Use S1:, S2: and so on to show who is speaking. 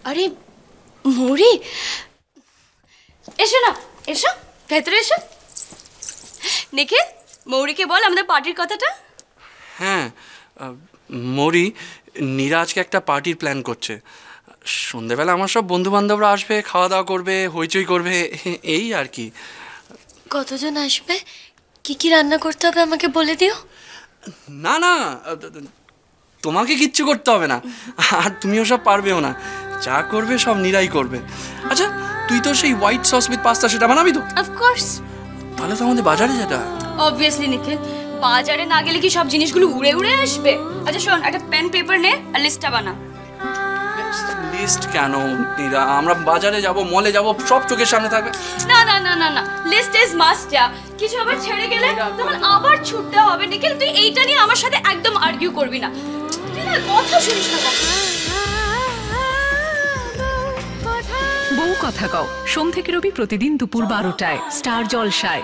S1: আরে মৌরি, এসো না, এসো ভেতরে এসো। নিখিল, মৌরিকে বল আমাদের পার্টির কথাটা।
S2: হ্যাঁ মৌরি, নীরা আজকে একটা পার্টির প্ল্যান করছে। সন্ধ্যেবেলা আমার সব বন্ধু বান্ধবরা আসবে, খাওয়া দাওয়া করবে, হইচই করবে, এই আর কি।
S1: কতজন আসবে, কি কি রান্না করতে হবে আমাকে বলে দিও।
S2: না না, তোমাকে কিচ্ছু করতে হবে না, আর তুমিও সব পারবেও না। যা করবে সব নীরাই করবে। আচ্ছা, তুই তো সেই হোয়াইট সস উইথ পাস্তা সেটা বানাবি তো?
S1: অফকোর্স।
S2: তাহলে তো আমাদের বাজারে যেটা।
S1: অবভিয়াসলি নিখিল, বাজারে না গেলে কি সব জিনিসগুলো উড়ে উড়ে আসবে? আচ্ছা শোন, একটা পেন পেপার নে আর লিস্টটা বানা।
S2: লিস্ট কেন নীরা? আমরা বাজারে যাব, মলে যাব, সব চোখের সামনে থাকবে।
S1: না না না না না, লিস্ট ইজ মাস্ট। কিছু আবার ছেড়ে গেলে তখন আবার ছুটতে হবে। নিখিল, তুই এইটা নিয়ে আমার সাথে একদম আর্গিউ করবি না, তুই না কথা শুনিস না।
S3: বউ কথা কও, সোম থেকে রবি প্রতিদিন দুপুর 12টায় স্টার জলসায়।